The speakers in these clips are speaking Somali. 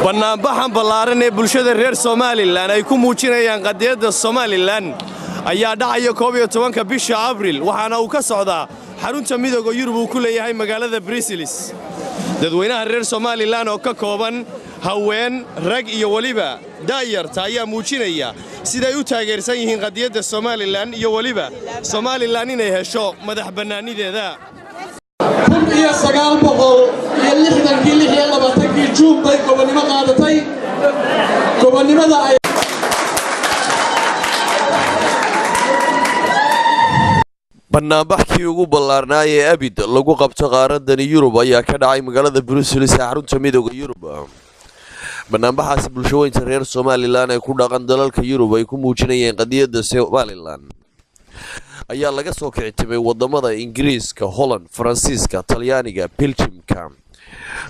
Bannaanbaxan ballaaran ee bulshada reer Somaliland ay ku muujinayaan qadiyadda Somaliland ayaa dhacaya 11 bisha Abriil waxaana uu ka socdaa xarunta midowga Yurub uu ku leeyahay magaalada Brussels. Dadweynaha reer Somaliland oo ka kooban haween, rag iyo waliba daayarta ayaa muujinaya sida ay u taageersan yihiin qadiyadda Somaliland iyo waliba Somaliland inay hesho madax bannaanideeda. Juun bay gobonimo qaadatay gobonimada ay barnaamijkii ugu ballaarnaa ee abid lagu qabto qaaradani Yurub ayaa ka dhacay magaalada Brussels ee xarunta midowga Yurub. barnaamijkaasi bulshooyinka reer Somaliland ay ku dhaqan dalalka Yurub ay ku muujinayeen qadiyadda Somaliland ayaa laga soo kictimay wadamada Ingiriiska, Holland, Faransiiska, Talyaaniga, Belgiumka,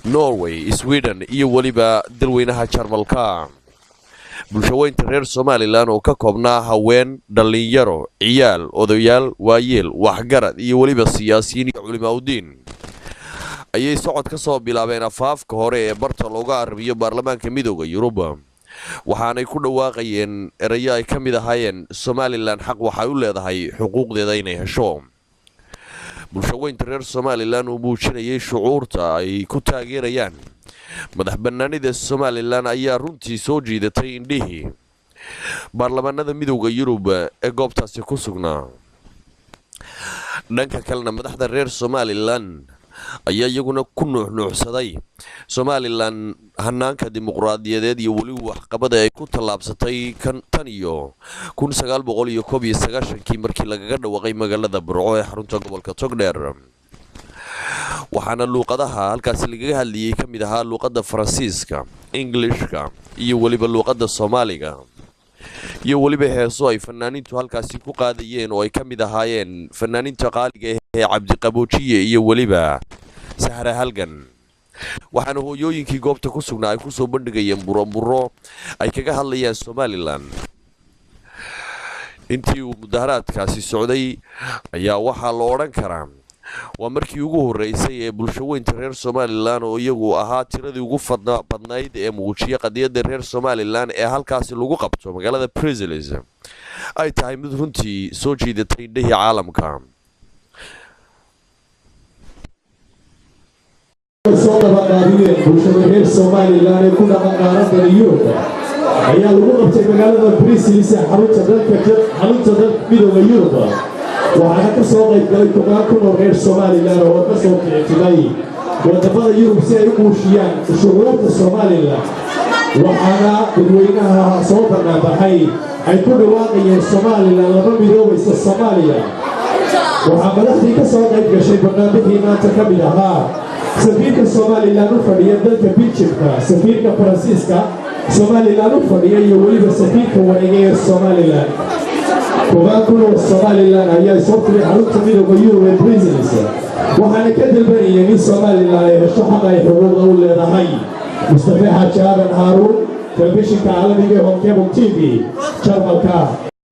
Norway, Sweden iyo waliba dalweynaha Jarmalka. bulshooyinka reer Somaliland oo ka koobnaa haween, dhalinyaro, ciyaal, odayaal, waayeel, waxgarad iyo waliba siyaasiyiin iyo culimaawiin ayay socod ka soo bilaabeen afaafka hore ee barta looga arbiyo baarlamaanka midowga Yurub. waxaanay ku dhawaaqayeen erayo ay ka mid ahaayeen Somaliland xaq waxay u leedahay xuquuqdeeda inay hesho. bulshooyinka reer Somaliland oo muujinayay shucuurta ay ku taageerayaan madax bannaanida Somaliland ayaa runtii soo jiidatay indhihii baarlamaanada midowga Yurub ee goobtaasi ku sugnaa. dhanka kalena madaxda reer Somaliland ayaa iyaguna ku nuuxnuuxsaday Somaliland hanaanka dimuqraadiyadeed iyo wali waxqabad ay ku tallaabsatay tan iyo 1991 markii lagaga dhawaaqay magaalada Burco ee xarunta gobolka Togdheer. waxaana luuqadaha halkaas laga hadlayay ka mid ahaa luuqadda Faransiiska, Englishka iyo waliba luuqadda Soomaaliga iyo waliba heeso ay fanaaniintu halkaasi ku qaadayeen oo ay ka mid ahaayeen fanaaniinta qaaliga ee Cabdi Qaboojiye iyo waliba Sahra Halgan. waxaana hooyooyinkii goobta ku sugnaa ay ku soo bandhigayeen buranburo ay kaga hadlayaan Somaliland. intii uu mudaharaadkaasi socday ayaa waxaa la odhan karaa waa markii ugu horeysay ee bulshooyinka reer Somaliland oo iyagu ahaa tiradii ugu badnayd ee muujiya qadiyadda reer Somaliland ee halkaasi lagu qabto magaalada Brussels ay tahay mid runtii soo jiidatay indhihii caalamka. bulshada reer Somaliland ee ku dhaqan qaaradda Yurub ayaa lagu qabtay magaalada Brussels ee xarunta dalka midowga Yurub. waxaana ka soo qayb galay toban kun oo reer Somaliland oo ka soo kictimay wadamada Yurub si ay u muujiyaan shucuurta Somaliland. waxaana dadweynaha soo bannaanbaxay ay ku dhawaaqayeen Somaliland laba midoobaysa Soomaaliya. waxaa madaxdii ka soo qayb gashay barnaamijkii maanta ka mid ahaa safiirka Somaliland u fadhiya dalka Belgiumka, safiirka Faransiiska Somaliland u fadhiya iyo waliba safiirka wareega ee Somaliland. kuwa Somaliland ayaa soo tiriyay xarunta midowga Yurub ee Brussels waxaana ka dalbanayeen in Somaliland ay hesho xaq ay xuquuqda u leedahay. Mustafa Xaaji Aadan Haaruun, telefishinka caalamiga ee Home Cable TV, Jarmalka.